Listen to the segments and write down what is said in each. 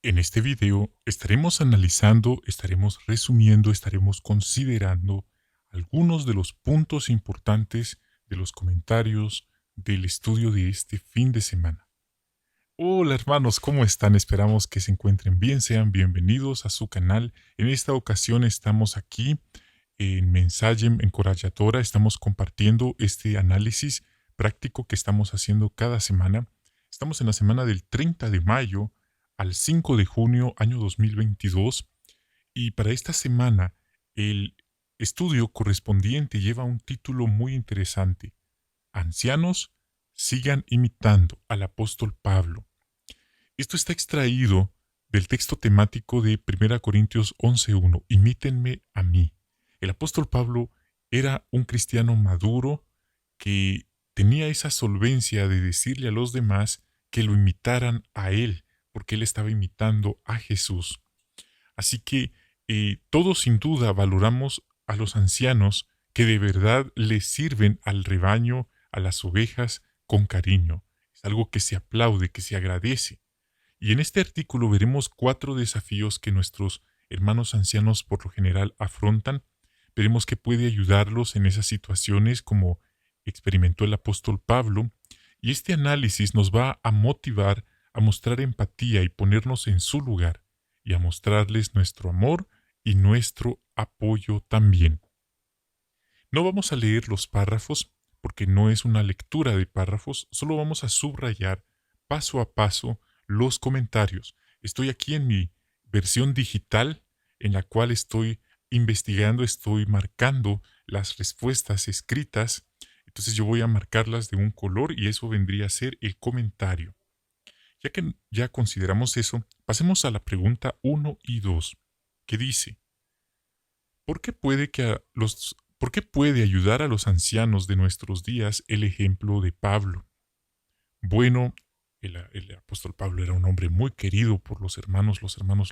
En este video estaremos analizando, estaremos resumiendo, estaremos considerando algunos de los puntos importantes de los comentarios del estudio de este fin de semana. Hola hermanos, ¿cómo están? Esperamos que se encuentren bien, sean bienvenidos a su canal. En esta ocasión estamos aquí en Mensagem Encorajadora, estamos compartiendo este análisis práctico que estamos haciendo cada semana. Estamos en la semana del 30 de mayo al 5 de junio año 2022 y para esta semana el estudio correspondiente lleva un título muy interesante. Ancianos, sigan imitando al apóstol Pablo. Esto está extraído del texto temático de 1 Corintios 11:1. Imítenme a mí. El apóstol Pablo era un cristiano maduro que tenía esa solvencia de decirle a los demás que lo imitaran a él, porque él estaba imitando a Jesús. Así que todos sin duda valoramos a los ancianos que de verdad les sirven al rebaño, a las ovejas, con cariño. Es algo que se aplaude, que se agradece. Y en este artículo veremos 4 desafíos que nuestros hermanos ancianos por lo general afrontan. Veremos que puede ayudarlos en esas situaciones como experimentó el apóstol Pablo. Y este análisis nos va a motivar a mostrar empatía y ponernos en su lugar y a mostrarles nuestro amor y nuestro apoyo también. No vamos a leer los párrafos porque no es una lectura de párrafos, solo vamos a subrayar paso a paso los comentarios. Estoy aquí en mi versión digital en la cual estoy investigando, estoy marcando las respuestas escritas. Entonces yo voy a marcarlas de un color y eso vendría a ser el comentario. Ya que ya consideramos eso, pasemos a la pregunta 1 y 2, que dice: ¿por qué puede ayudar a los ancianos de nuestros días el ejemplo de Pablo? Bueno, el apóstol Pablo era un hombre muy querido por los hermanos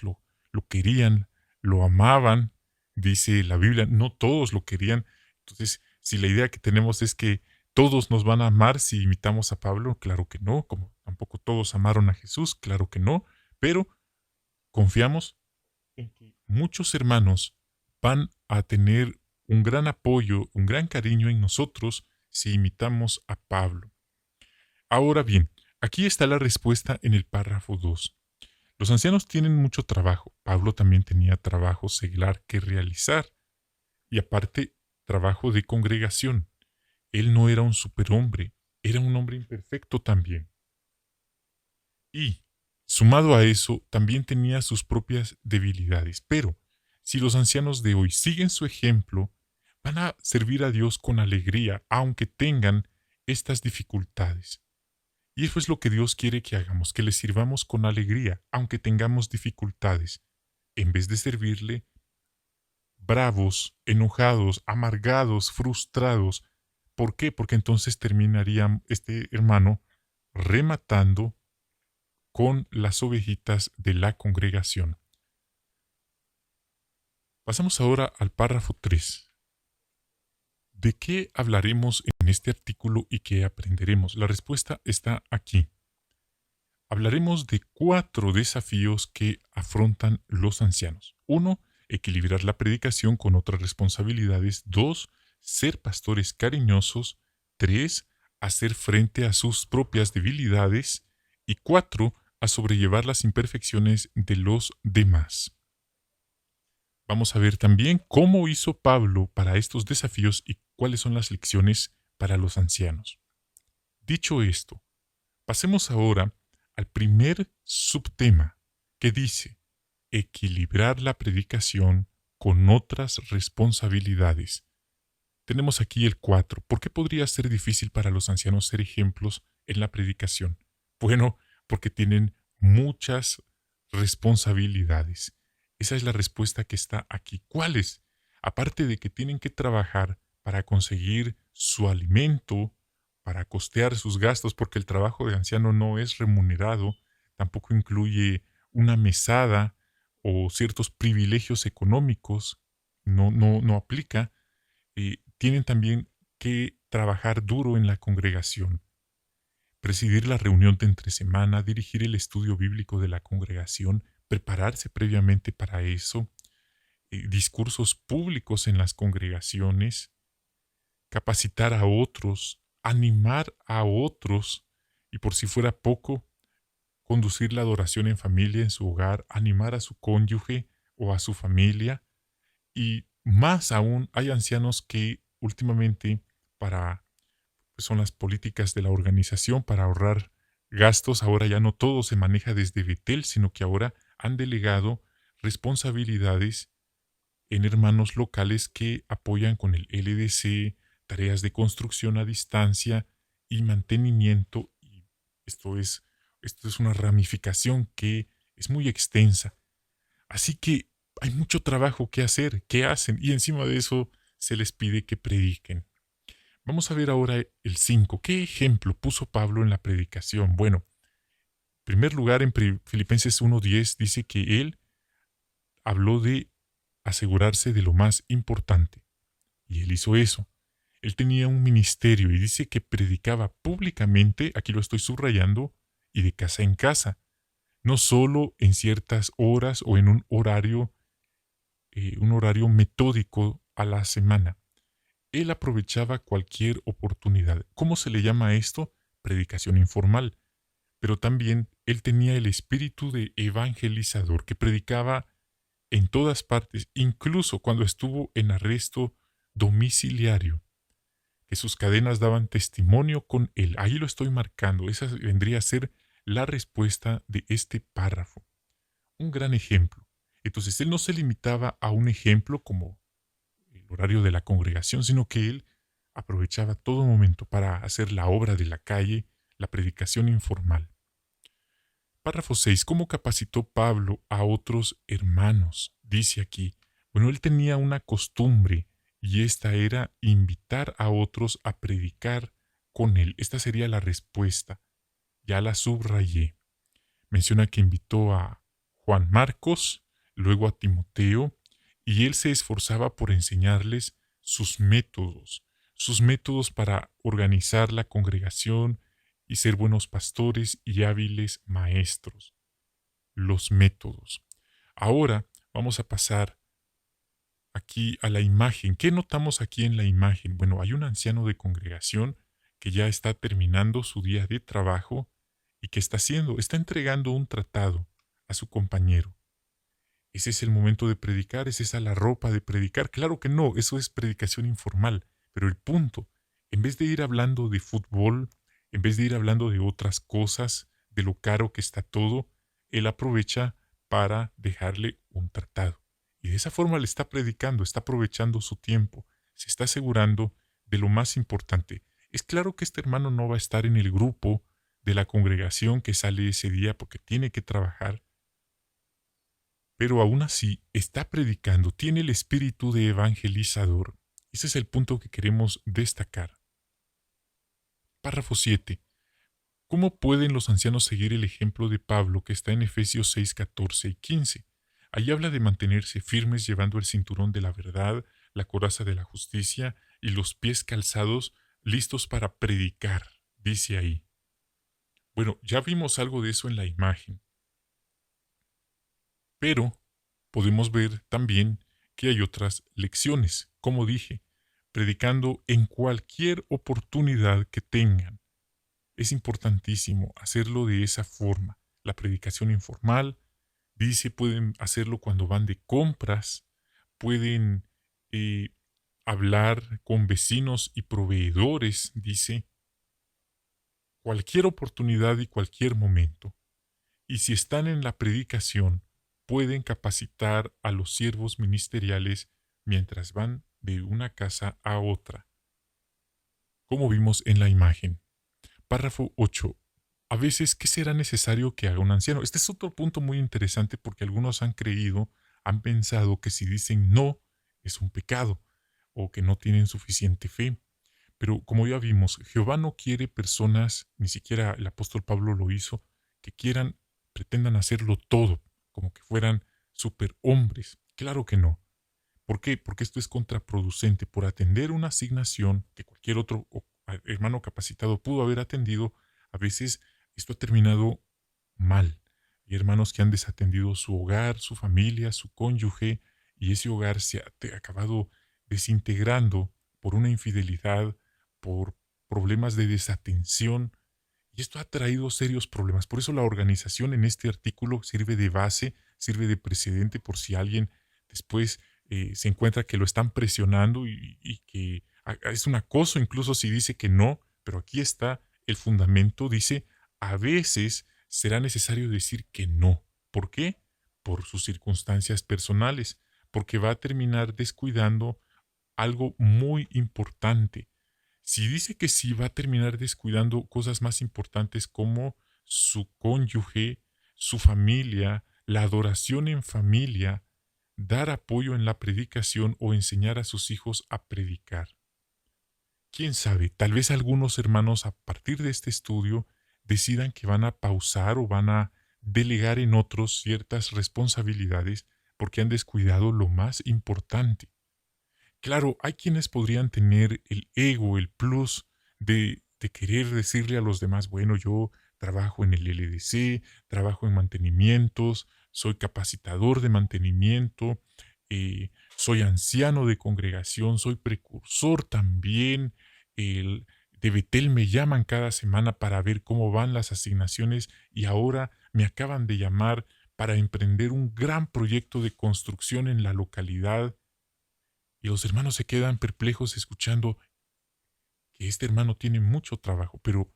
lo querían, lo amaban, dice la Biblia, no todos lo querían. Entonces, si la idea que tenemos es que todos nos van a amar si imitamos a Pablo, claro que no, como tampoco todos amaron a Jesús, claro que no, pero confiamos en que muchos hermanos van a tener un gran apoyo, un gran cariño en nosotros si imitamos a Pablo. Ahora bien, aquí está la respuesta en el párrafo 2. Los ancianos tienen mucho trabajo. Pablo también tenía trabajo seglar que realizar y aparte trabajo de congregación. Él no era un superhombre, era un hombre imperfecto también. Y, sumado a eso, también tenía sus propias debilidades. Pero, si los ancianos de hoy siguen su ejemplo, van a servir a Dios con alegría, aunque tengan estas dificultades. Y eso es lo que Dios quiere que hagamos, que le sirvamos con alegría, aunque tengamos dificultades, en vez de servirle bravos, enojados, amargados, frustrados. ¿Por qué? Porque entonces terminaría este hermano rematando con las ovejitas de la congregación. Pasamos ahora al párrafo 3. ¿De qué hablaremos en este artículo y qué aprenderemos? La respuesta está aquí. Hablaremos de 4 desafíos que afrontan los ancianos. 1. Equilibrar la predicación con otras responsabilidades. 2. Ser pastores cariñosos. 3. Hacer frente a sus propias debilidades. Y 4. A sobrellevar las imperfecciones de los demás. Vamos a ver también cómo hizo Pablo para estos desafíos y cuáles son las lecciones para los ancianos. Dicho esto, pasemos ahora al primer subtema que dice equilibrar la predicación con otras responsabilidades. Tenemos aquí el 4. ¿Por qué podría ser difícil para los ancianos ser ejemplos en la predicación? Bueno, porque tienen muchas responsabilidades. Esa es la respuesta que está aquí. ¿Cuáles? Aparte de que tienen que trabajar para conseguir su alimento, para costear sus gastos, porque el trabajo de anciano no es remunerado, tampoco incluye una mesada o ciertos privilegios económicos, no aplica. Tienen también que trabajar duro en la congregación, presidir la reunión de entre semana, dirigir el estudio bíblico de la congregación, prepararse previamente para eso, discursos públicos en las congregaciones, capacitar a otros, animar a otros y por si fuera poco, conducir la adoración en familia, en su hogar, animar a su cónyuge o a su familia. Y más aún, hay ancianos que últimamente, para, pues son las políticas de la organización para ahorrar gastos, ahora ya no todo se maneja desde Betel, sino que ahora han delegado responsabilidades en hermanos locales que apoyan con el LDC, tareas de construcción a distancia y mantenimiento. Y esto es, esto es una ramificación que es muy extensa. Así que hay mucho trabajo que hacer, que hacen, y encima de eso se les pide que prediquen. Vamos a ver ahora el 5. ¿Qué ejemplo puso Pablo en la predicación? Bueno, en primer lugar, en Filipenses 1:10 dice que él habló de asegurarse de lo más importante. Y él hizo eso. Él tenía un ministerio y dice que predicaba públicamente, aquí lo estoy subrayando, y de casa en casa, no solo en ciertas horas o en un horario metódico a la semana. Él aprovechaba cualquier oportunidad. ¿Cómo se le llama a esto? Predicación informal. Pero también él tenía el espíritu de evangelizador que predicaba en todas partes, incluso cuando estuvo en arresto domiciliario, que sus cadenas daban testimonio con él. Ahí lo estoy marcando. Esa vendría a ser la respuesta de este párrafo. Un gran ejemplo. Entonces él no se limitaba a un ejemplo como el horario de la congregación, sino que él aprovechaba todo momento para hacer la obra de la calle, la predicación informal. Párrafo 6. ¿Cómo capacitó Pablo a otros hermanos? Dice aquí, bueno, él tenía una costumbre y esta era invitar a otros a predicar con él. Esta sería la respuesta. Ya la subrayé. Menciona que invitó a Juan Marcos, luego a Timoteo, y él se esforzaba por enseñarles sus métodos para organizar la congregación y ser buenos pastores y hábiles maestros. Los métodos. Ahora vamos a pasar aquí a la imagen. ¿Qué notamos aquí en la imagen? Bueno, hay un anciano de congregación que ya está terminando su día de trabajo y que está haciendo, está entregando un tratado a su compañero. ¿Ese es el momento de predicar? ¿Es esa la ropa de predicar? Claro que no, eso es predicación informal. Pero el punto, en vez de ir hablando de fútbol, en vez de ir hablando de otras cosas, de lo caro que está todo, él aprovecha para dejarle un tratado. Y de esa forma le está predicando, está aprovechando su tiempo, se está asegurando de lo más importante. Es claro que este hermano no va a estar en el grupo de la congregación que sale ese día porque tiene que trabajar, pero aún así está predicando, tiene el espíritu de evangelizador. Ese es el punto que queremos destacar. Párrafo 7. ¿Cómo pueden los ancianos seguir el ejemplo de Pablo que está en Efesios 6, 14 y 15? Allí habla de mantenerse firmes llevando el cinturón de la verdad, la coraza de la justicia y los pies calzados listos para predicar, dice ahí. Bueno, ya vimos algo de eso en la imagen. Pero podemos ver también que hay otras lecciones, como dije, predicando en cualquier oportunidad que tengan. Es importantísimo hacerlo de esa forma. La predicación informal, dice, pueden hacerlo cuando van de compras, pueden hablar con vecinos y proveedores, dice, cualquier oportunidad y cualquier momento. Y si están en la predicación, pueden capacitar a los siervos ministeriales mientras van de una casa a otra, como vimos en la imagen. Párrafo 8. A veces, ¿qué será necesario que haga un anciano? Este es otro punto muy interesante porque algunos han pensado que si dicen no, es un pecado o que no tienen suficiente fe. Pero como ya vimos, Jehová no quiere personas, ni siquiera el apóstol Pablo lo hizo, que pretendan hacerlo todo, como que fueran superhombres. Claro que no. ¿Por qué? Porque esto es contraproducente. Por atender una asignación que cualquier otro hermano capacitado pudo haber atendido, a veces esto ha terminado mal. Hay hermanos que han desatendido su hogar, su familia, su cónyuge, y ese hogar se ha acabado desintegrando por una infidelidad, por problemas de desatención, y esto ha traído serios problemas. Por eso la organización en este artículo sirve de base, sirve de precedente por si alguien después se encuentra que lo están presionando y que es un acoso, incluso si dice que no, pero aquí está el fundamento, dice, a veces será necesario decir que no. ¿Por qué? Por sus circunstancias personales, porque va a terminar descuidando algo muy importante. Si dice que sí, va a terminar descuidando cosas más importantes como su cónyuge, su familia, la adoración en familia, dar apoyo en la predicación o enseñar a sus hijos a predicar. Quién sabe, tal vez algunos hermanos a partir de este estudio decidan que van a pausar o van a delegar en otros ciertas responsabilidades porque han descuidado lo más importante. Claro, hay quienes podrían tener el ego, el plus de querer decirle a los demás, bueno, yo trabajo en el LDC, trabajo en mantenimientos, soy capacitador de mantenimiento, soy anciano de congregación, soy precursor también, de Betel me llaman cada semana para ver cómo van las asignaciones y ahora me acaban de llamar para emprender un gran proyecto de construcción en la localidad. Y los hermanos se quedan perplejos escuchando que este hermano tiene mucho trabajo, pero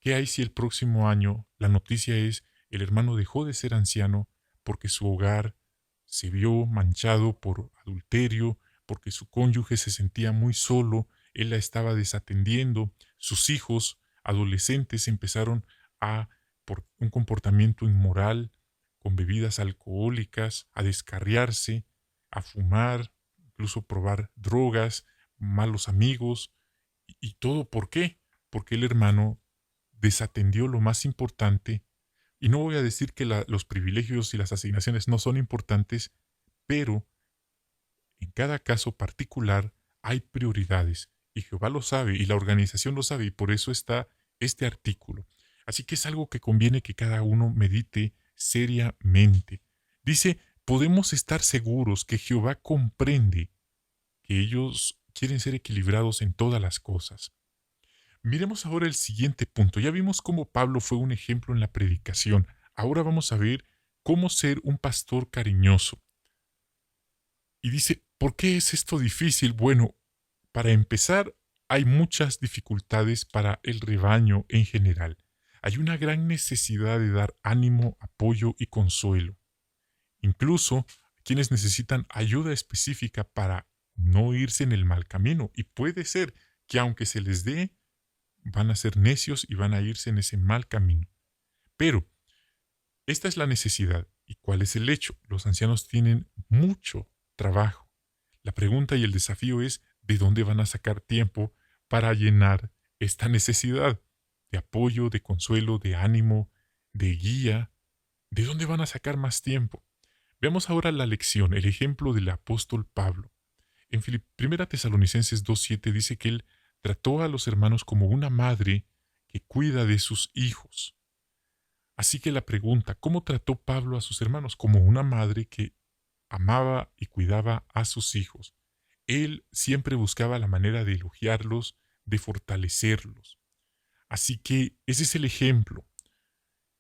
¿qué hay si el próximo año la noticia es el hermano dejó de ser anciano porque su hogar se vio manchado por adulterio, porque su cónyuge se sentía muy solo, él la estaba desatendiendo, sus hijos adolescentes empezaron a, por un comportamiento inmoral, con bebidas alcohólicas, a descarriarse, a fumar, incluso probar drogas, malos amigos, y todo ¿por qué? Porque el hermano desatendió lo más importante, y no voy a decir que los privilegios y las asignaciones no son importantes, pero en cada caso particular hay prioridades, y Jehová lo sabe, y la organización lo sabe, y por eso está este artículo. Así que es algo que conviene que cada uno medite seriamente. Dice, podemos estar seguros que Jehová comprende que ellos quieren ser equilibrados en todas las cosas. Miremos ahora el siguiente punto. Ya vimos cómo Pablo fue un ejemplo en la predicación. Ahora vamos a ver cómo ser un pastor cariñoso. Y dice, ¿por qué es esto difícil? Bueno, para empezar, hay muchas dificultades para el rebaño en general. Hay una gran necesidad de dar ánimo, apoyo y consuelo. Incluso quienes necesitan ayuda específica para no irse en el mal camino. Y puede ser que aunque se les dé, van a ser necios y van a irse en ese mal camino. Pero esta es la necesidad. ¿Y cuál es el hecho? Los ancianos tienen mucho trabajo. La pregunta y el desafío es ¿de dónde van a sacar tiempo para llenar esta necesidad de apoyo, de consuelo, de ánimo, de guía? ¿De dónde van a sacar más tiempo? Veamos ahora la lección, el ejemplo del apóstol Pablo. En 1 Tesalonicenses 2.7 dice que él trató a los hermanos como una madre que cuida de sus hijos. Así que la pregunta, ¿cómo trató Pablo a sus hermanos? Como una madre que amaba y cuidaba a sus hijos. Él siempre buscaba la manera de elogiarlos, de fortalecerlos. Así que ese es el ejemplo.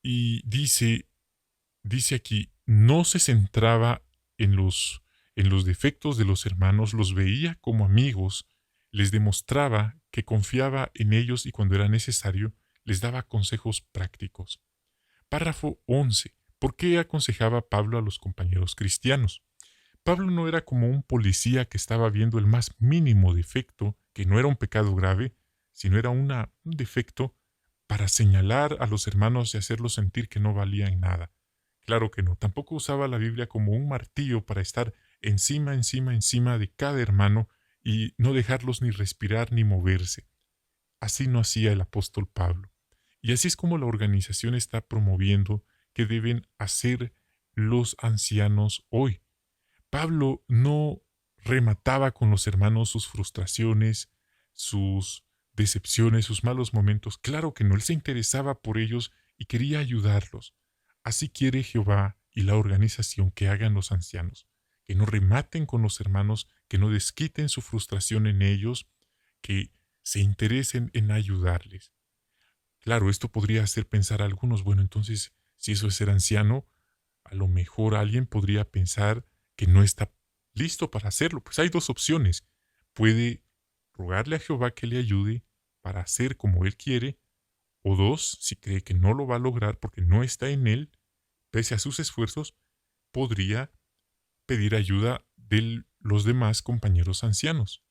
Y dice aquí, no se centraba en los defectos de los hermanos, los veía como amigos, les demostraba que confiaba en ellos y cuando era necesario, les daba consejos prácticos. Párrafo 11. ¿Por qué aconsejaba Pablo a los compañeros cristianos? Pablo no era como un policía que estaba viendo el más mínimo defecto, que no era un pecado grave, sino era un defecto para señalar a los hermanos y hacerlos sentir que no valían nada. Claro que no, tampoco usaba la Biblia como un martillo para estar encima de cada hermano y no dejarlos ni respirar ni moverse. Así no hacía el apóstol Pablo. Y así es como la organización está promoviendo que deben hacer los ancianos hoy. Pablo no remataba con los hermanos sus frustraciones, sus decepciones, sus malos momentos. Claro que no, él se interesaba por ellos y quería ayudarlos. Así quiere Jehová y la organización que hagan los ancianos, que no rematen con los hermanos, que no desquiten su frustración en ellos, que se interesen en ayudarles. Claro, esto podría hacer pensar a algunos, bueno, entonces, si eso es ser anciano, a lo mejor alguien podría pensar que no está listo para hacerlo. Pues hay dos opciones. Puede rogarle a Jehová que le ayude para hacer como él quiere, o dos, si cree que no lo va a lograr porque no está en él, pese a sus esfuerzos, podría pedir ayuda de los demás compañeros ancianos.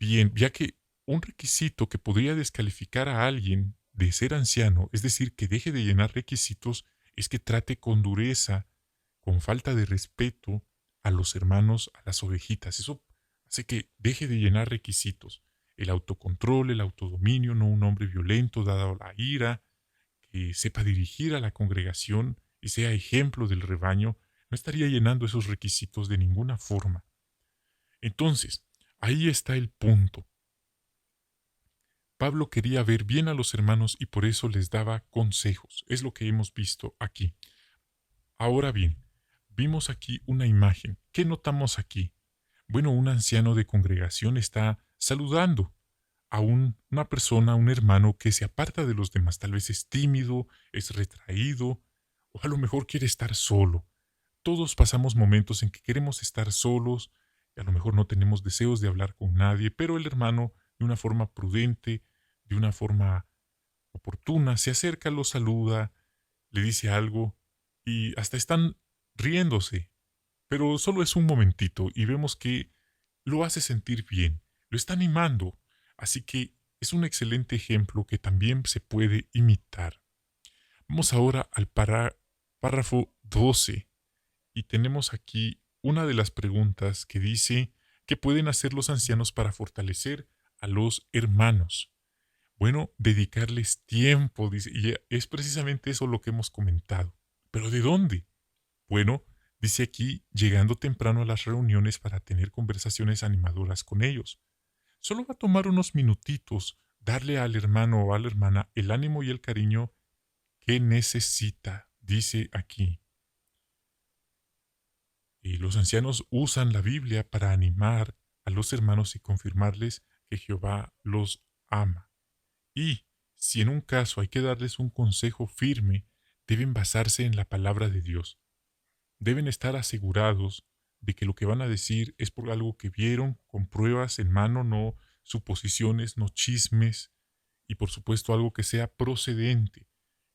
Bien, ya que un requisito que podría descalificar a alguien de ser anciano, es decir, que deje de llenar requisitos, es que trate con dureza, con falta de respeto a los hermanos, a las ovejitas. Eso hace que deje de llenar requisitos. El autocontrol, el autodominio, no un hombre violento, dado la ira, que sepa dirigir a la congregación y sea ejemplo del rebaño, no estaría llenando esos requisitos de ninguna forma. Entonces, ahí está el punto. Pablo quería ver bien a los hermanos y por eso les daba consejos. Es lo que hemos visto aquí. Ahora bien, vimos aquí una imagen. ¿Qué notamos aquí? Bueno, un anciano de congregación está saludando a una persona, a un hermano que se aparta de los demás. Tal vez es tímido, es retraído, o a lo mejor quiere estar solo. Todos pasamos momentos en que queremos estar solos, y a lo mejor no tenemos deseos de hablar con nadie, pero el hermano, de una forma prudente, de una forma oportuna, se acerca, lo saluda, le dice algo, y hasta están riéndose, pero solo es un momentito y vemos que lo hace sentir bien, lo está animando, así que es un excelente ejemplo que también se puede imitar. Vamos ahora al párrafo 12 y tenemos aquí una de las preguntas que dice ¿qué pueden hacer los ancianos para fortalecer a los hermanos? Bueno, dedicarles tiempo, dice, y es precisamente eso lo que hemos comentado. ¿Pero de dónde? Bueno, dice aquí, llegando temprano a las reuniones para tener conversaciones animadoras con ellos. Solo va a tomar unos minutitos darle al hermano o a la hermana el ánimo y el cariño que necesita, dice aquí. Y los ancianos usan la Biblia para animar a los hermanos y confirmarles que Jehová los ama. Y, si en un caso hay que darles un consejo firme, deben basarse en la palabra de Dios. Deben estar asegurados de que lo que van a decir es por algo que vieron, con pruebas en mano, no suposiciones, no chismes, y por supuesto algo que sea procedente.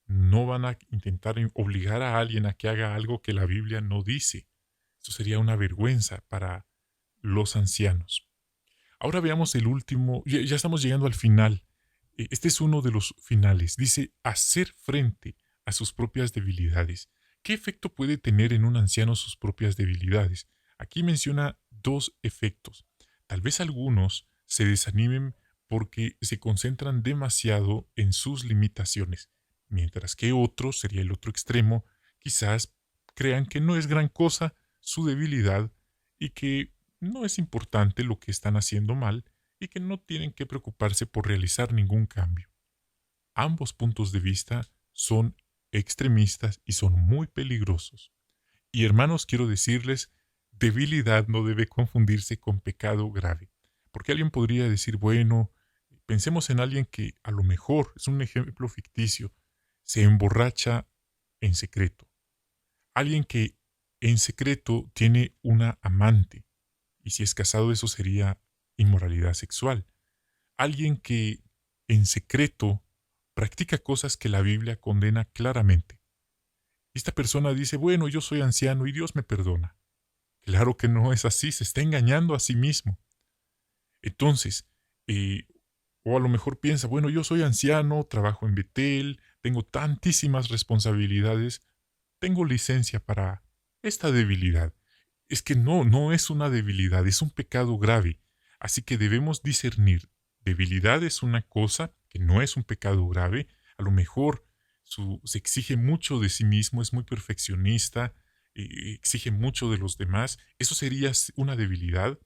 No van a intentar obligar a alguien a que haga algo que la Biblia no dice. Eso sería una vergüenza para los ancianos. Ahora veamos el último, ya estamos llegando al final. Este es uno de los finales. Dice, hacer frente a sus propias debilidades. ¿Qué efecto puede tener en un anciano sus propias debilidades? Aquí menciona dos efectos. Tal vez algunos se desanimen porque se concentran demasiado en sus limitaciones, mientras que otros, sería el otro extremo, quizás crean que no es gran cosa su debilidad y que no es importante lo que están haciendo mal y que no tienen que preocuparse por realizar ningún cambio. Ambos puntos de vista son extremistas y son muy peligrosos. Y hermanos, quiero decirles, debilidad no debe confundirse con pecado grave. Porque alguien podría decir, bueno, pensemos en alguien que a lo mejor, es un ejemplo ficticio, se emborracha en secreto. Alguien que en secreto tiene una amante. Y si es casado, eso sería inmoralidad sexual. Alguien que en secreto practica cosas que la Biblia condena claramente. Esta persona dice, bueno, yo soy anciano y Dios me perdona. Claro que no es así, se está engañando a sí mismo. Entonces, o a lo mejor piensa, bueno, yo soy anciano, trabajo en Betel, tengo tantísimas responsabilidades, tengo licencia para esta debilidad. Es que no es una debilidad, es un pecado grave. Así que debemos discernir. Debilidad es una cosa que no es un pecado grave. A lo mejor se exige mucho de sí mismo, es muy perfeccionista, exige mucho de los demás. Eso sería una debilidad.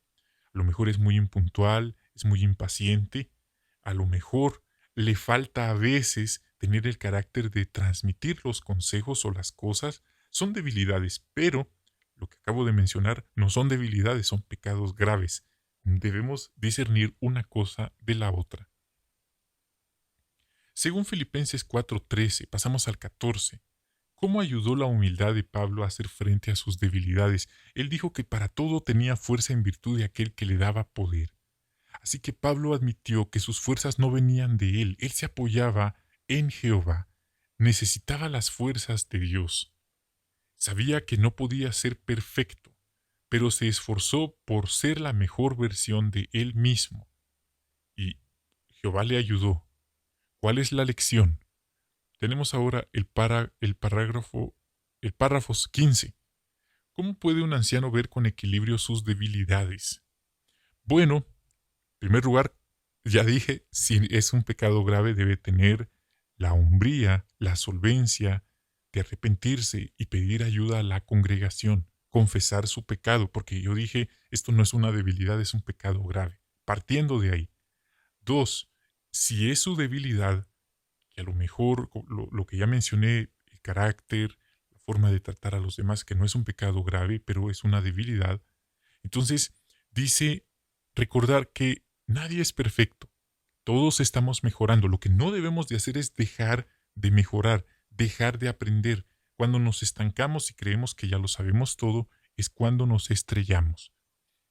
A lo mejor es muy impuntual, es muy impaciente. A lo mejor le falta a veces tener el carácter de transmitir los consejos o las cosas son debilidades, pero lo que acabo de mencionar no son debilidades, son pecados graves. Debemos discernir una cosa de la otra. Según Filipenses 4:13, pasamos al 14. ¿Cómo ayudó la humildad de Pablo a hacer frente a sus debilidades? Él dijo que para todo tenía fuerza en virtud de aquel que le daba poder. Así que Pablo admitió que sus fuerzas no venían de él se apoyaba en Jehová, necesitaba las fuerzas de Dios. Sabía que no podía ser perfecto, pero se esforzó por ser la mejor versión de él mismo. Y Jehová le ayudó. ¿Cuál es la lección? Tenemos ahora el párrafo 15. ¿Cómo puede un anciano ver con equilibrio sus debilidades? Bueno, en primer lugar, ya dije, si es un pecado grave debe tener la hombría, la solvencia de arrepentirse y pedir ayuda a la congregación, confesar su pecado, porque yo dije, esto no es una debilidad, es un pecado grave. Partiendo de ahí. 2. Si es su debilidad, que a lo mejor lo que ya mencioné, el carácter, la forma de tratar a los demás, que no es un pecado grave, pero es una debilidad, entonces dice recordar que nadie es perfecto, todos estamos mejorando. Lo que no debemos de hacer es dejar de mejorar, dejar de aprender. Cuando nos estancamos y creemos que ya lo sabemos todo, es cuando nos estrellamos.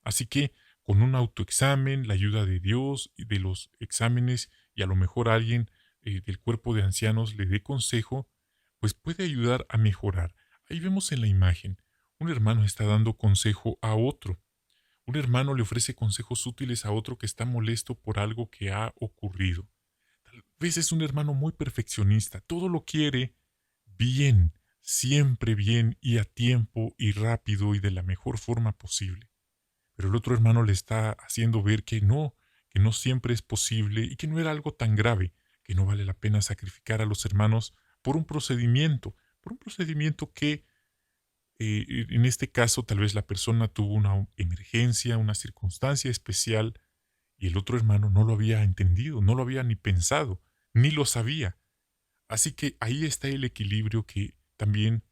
Así que con un autoexamen, la ayuda de Dios y de los exámenes, y a lo mejor alguien del cuerpo de ancianos le dé consejo, pues puede ayudar a mejorar. Ahí vemos en la imagen, un hermano está dando consejo a otro. Un hermano le ofrece consejos útiles a otro que está molesto por algo que ha ocurrido. Tal vez es un hermano muy perfeccionista, todo lo quiere bien, siempre bien y a tiempo y rápido y de la mejor forma posible. Pero el otro hermano le está haciendo ver que no siempre es posible y que no era algo tan grave, que no vale la pena sacrificar a los hermanos por un procedimiento que en este caso tal vez la persona tuvo una emergencia, una circunstancia especial y el otro hermano no lo había entendido, no lo había ni pensado, ni lo sabía. Así que ahí está el equilibrio que también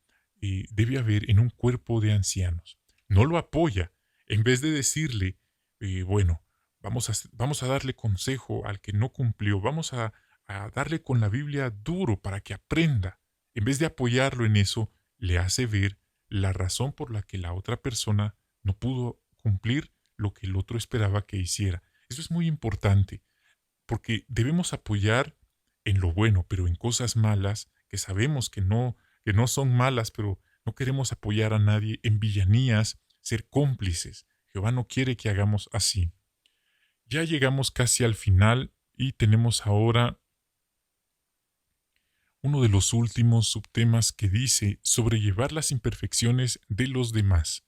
debe haber en un cuerpo de ancianos. No lo apoya. En vez de decirle, bueno, vamos a darle consejo al que no cumplió, a darle con la Biblia duro para que aprenda. En vez de apoyarlo en eso, le hace ver la razón por la que la otra persona no pudo cumplir lo que el otro esperaba que hiciera. Eso es muy importante, porque debemos apoyar en lo bueno, pero en cosas malas, que sabemos que no son malas, pero no queremos apoyar a nadie en villanías, ser cómplices. Jehová no quiere que hagamos así. Ya llegamos casi al final y tenemos ahora uno de los últimos subtemas que dice sobrellevar las imperfecciones de los demás.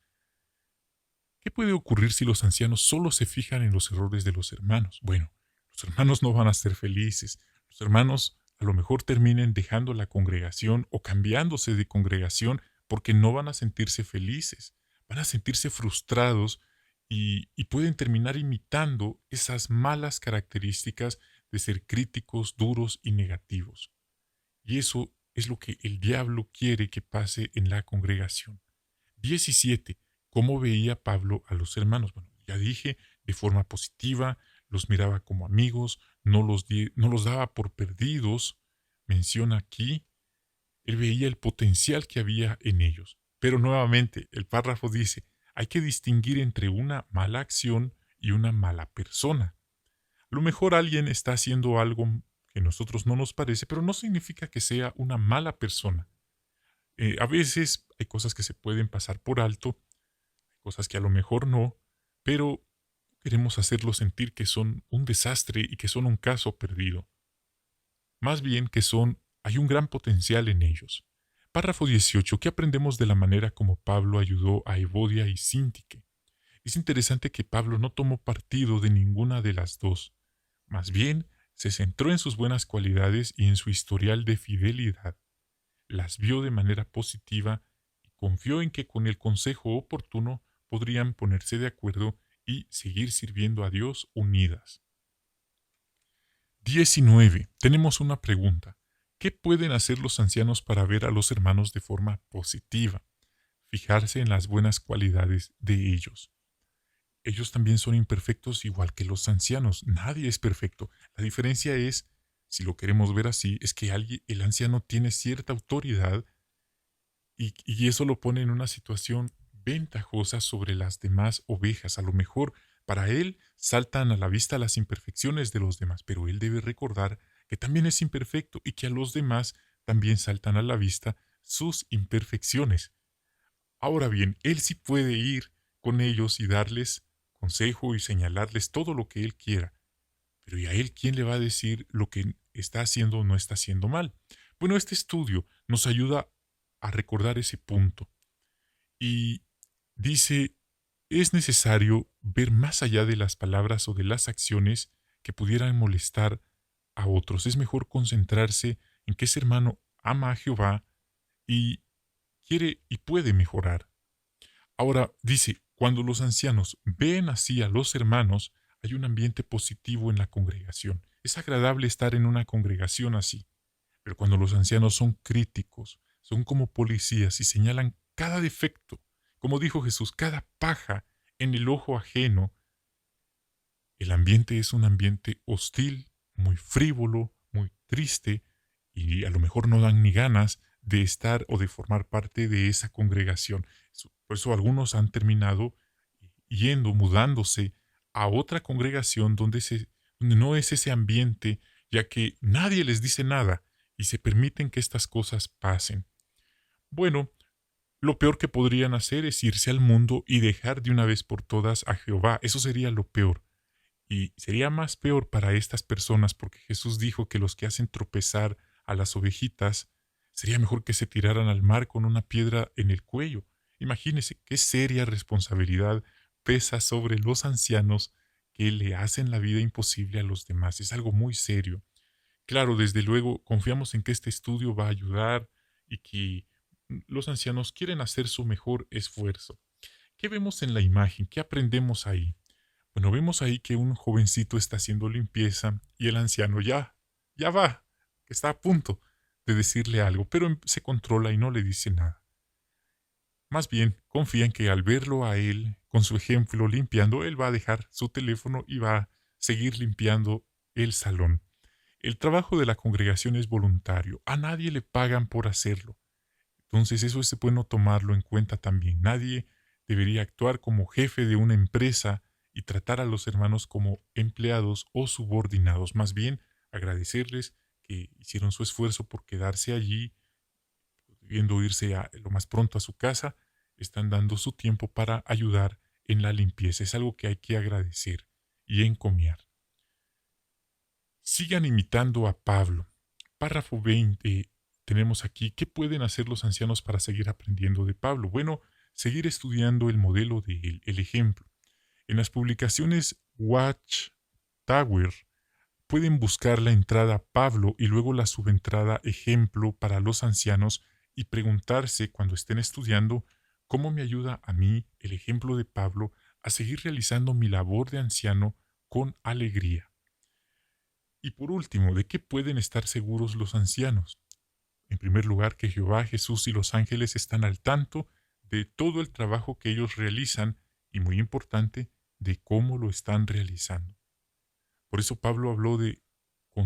¿Qué puede ocurrir si los ancianos solo se fijan en los errores de los hermanos? Bueno, los hermanos no van a ser felices. Los hermanos a lo mejor terminen dejando la congregación o cambiándose de congregación porque no van a sentirse felices. Van a sentirse frustrados y pueden terminar imitando esas malas características de ser críticos, duros y negativos. Y eso es lo que el diablo quiere que pase en la congregación. 17. ¿Cómo veía Pablo a los hermanos? Bueno, ya dije, de forma positiva, los miraba como amigos, no los daba por perdidos. Menciona aquí, él veía el potencial que había en ellos. Pero nuevamente, el párrafo dice, hay que distinguir entre una mala acción y una mala persona. A lo mejor alguien está haciendo algo que a nosotros no nos parece, pero no significa que sea una mala persona. A veces hay cosas que se pueden pasar por alto, hay cosas que a lo mejor no, pero queremos hacerlos sentir que son un desastre y que son un caso perdido. Más bien que hay un gran potencial en ellos. Párrafo 18. ¿Qué aprendemos de la manera como Pablo ayudó a Evodia y Síntique? Es interesante que Pablo no tomó partido de ninguna de las dos. Más bien, se centró en sus buenas cualidades y en su historial de fidelidad. Las vio de manera positiva y confió en que con el consejo oportuno podrían ponerse de acuerdo y seguir sirviendo a Dios unidas. 19. Tenemos una pregunta. ¿Qué pueden hacer los ancianos para ver a los hermanos de forma positiva? Fijarse en las buenas cualidades de ellos. Ellos también son imperfectos igual que los ancianos. Nadie es perfecto. La diferencia es, si lo queremos ver así, es que el anciano tiene cierta autoridad y eso lo pone en una situación ventajosa sobre las demás ovejas. A lo mejor para él saltan a la vista las imperfecciones de los demás, pero él debe recordar que también es imperfecto y que a los demás también saltan a la vista sus imperfecciones. Ahora bien, él sí puede ir con ellos y darles consejo y señalarles todo lo que él quiera. Pero ¿y a él quién le va a decir lo que está haciendo o no está haciendo mal? Bueno, este estudio nos ayuda a recordar ese punto y dice, es necesario ver más allá de las palabras o de las acciones que pudieran molestar a otros. Es mejor concentrarse en que ese hermano ama a Jehová y quiere y puede mejorar. Ahora dice, cuando los ancianos ven así a los hermanos, hay un ambiente positivo en la congregación. Es agradable estar en una congregación así. Pero cuando los ancianos son críticos, son como policías y señalan cada defecto, como dijo Jesús, cada paja en el ojo ajeno, el ambiente es un ambiente hostil, muy frívolo, muy triste, y a lo mejor no dan ni ganas de estar o de formar parte de esa congregación. Por eso algunos han terminado yendo, mudándose a otra congregación donde no es ese ambiente, ya que nadie les dice nada y se permiten que estas cosas pasen. Bueno, lo peor que podrían hacer es irse al mundo y dejar de una vez por todas a Jehová. Eso sería lo peor. Y sería más peor para estas personas porque Jesús dijo que los que hacen tropezar a las ovejitas sería mejor que se tiraran al mar con una piedra en el cuello. Imagínense qué seria responsabilidad pesa sobre los ancianos que le hacen la vida imposible a los demás. Es algo muy serio. Claro, desde luego, confiamos en que este estudio va a ayudar y que los ancianos quieren hacer su mejor esfuerzo. ¿Qué vemos en la imagen? ¿Qué aprendemos ahí? Bueno, vemos ahí que un jovencito está haciendo limpieza y el anciano ya va, que está a punto de decirle algo, pero se controla y no le dice nada. Más bien, confía en que al verlo a él, con su ejemplo limpiando, él va a dejar su teléfono y va a seguir limpiando el salón. El trabajo de la congregación es voluntario, a nadie le pagan por hacerlo. Entonces eso es bueno tomarlo en cuenta también. Nadie debería actuar como jefe de una empresa y tratar a los hermanos como empleados o subordinados. Más bien agradecerles que hicieron su esfuerzo por quedarse allí, pudiendo irse lo más pronto a su casa, están dando su tiempo para ayudar en la limpieza. Es algo que hay que agradecer y encomiar. Sigan imitando a Pablo. Párrafo 20. Tenemos aquí, ¿qué pueden hacer los ancianos para seguir aprendiendo de Pablo? Bueno, seguir estudiando el modelo de él, el ejemplo. En las publicaciones Watchtower pueden buscar la entrada Pablo y luego la subentrada ejemplo para los ancianos y preguntarse cuando estén estudiando cómo me ayuda a mí el ejemplo de Pablo a seguir realizando mi labor de anciano con alegría. Y por último, ¿de qué pueden estar seguros los ancianos? En primer lugar, que Jehová, Jesús y los ángeles están al tanto de todo el trabajo que ellos realizan y, muy importante, de cómo lo están realizando. Por eso Pablo habló de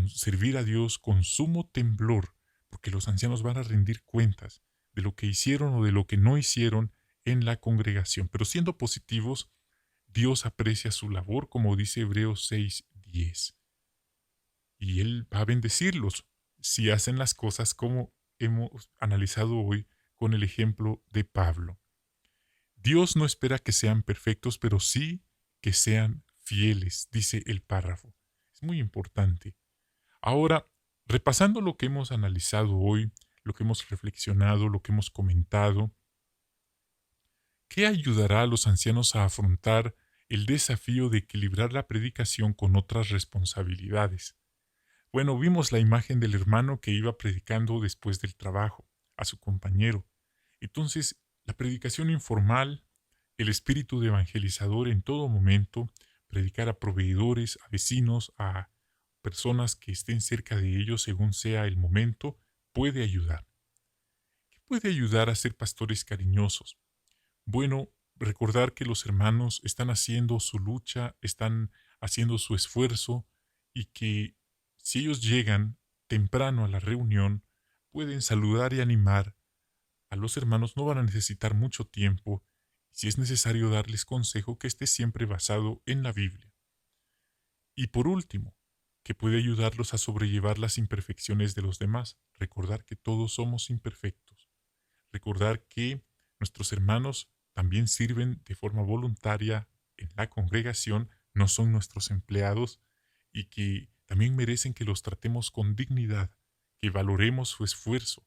servir a Dios con sumo temblor, porque los ancianos van a rendir cuentas de lo que hicieron o de lo que no hicieron en la congregación. Pero siendo positivos, Dios aprecia su labor, como dice Hebreos 6:10. Y Él va a bendecirlos si hacen las cosas como hemos analizado hoy con el ejemplo de Pablo. Dios no espera que sean perfectos, pero sí que sean fieles, dice el párrafo. Es muy importante. Ahora, repasando lo que hemos analizado hoy, lo que hemos reflexionado, lo que hemos comentado, ¿qué ayudará a los ancianos a afrontar el desafío de equilibrar la predicación con otras responsabilidades? Bueno, vimos la imagen del hermano que iba predicando después del trabajo, a su compañero. Entonces, la predicación informal, el espíritu de evangelizador en todo momento, predicar a proveedores, a vecinos, a personas que estén cerca de ellos según sea el momento, puede ayudar? ¿Qué puede ayudar a ser pastores cariñosos? Bueno, recordar que los hermanos están haciendo su lucha, están haciendo su esfuerzo y que si ellos llegan temprano a la reunión, pueden saludar y animar a los hermanos, no van a necesitar mucho tiempo. Si es necesario darles consejo, que esté siempre basado en la Biblia. Y por último, que puede ayudarlos a sobrellevar las imperfecciones de los demás. Recordar que todos somos imperfectos. Recordar que nuestros hermanos también sirven de forma voluntaria en la congregación, no son nuestros empleados y que también merecen que los tratemos con dignidad, que valoremos su esfuerzo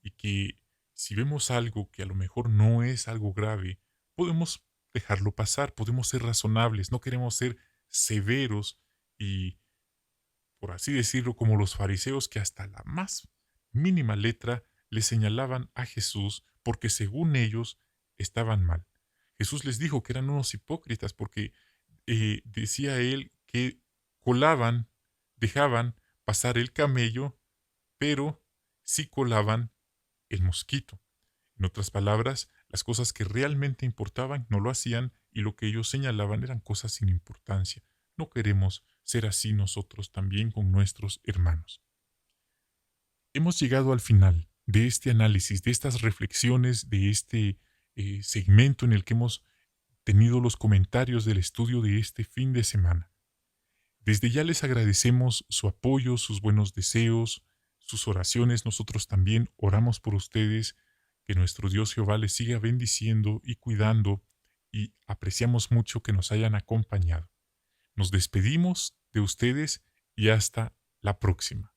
y que si vemos algo que a lo mejor no es algo grave, podemos dejarlo pasar, podemos ser razonables, no queremos ser severos y, por así decirlo, como los fariseos que hasta la más mínima letra le señalaban a Jesús porque según ellos estaban mal. Jesús les dijo que eran unos hipócritas porque decía él que colaban, dejaban pasar el camello, pero sí colaban el mosquito. En otras palabras, las cosas que realmente importaban no lo hacían y lo que ellos señalaban eran cosas sin importancia. No queremos ser así nosotros también con nuestros hermanos. Hemos llegado al final de este análisis, de estas reflexiones, de este segmento en el que hemos tenido los comentarios del estudio de este fin de semana. Desde ya les agradecemos su apoyo, sus buenos deseos, sus oraciones. Nosotros también oramos por ustedes, que nuestro Dios Jehová les siga bendiciendo y cuidando, y apreciamos mucho que nos hayan acompañado. Nos despedimos de ustedes y hasta la próxima.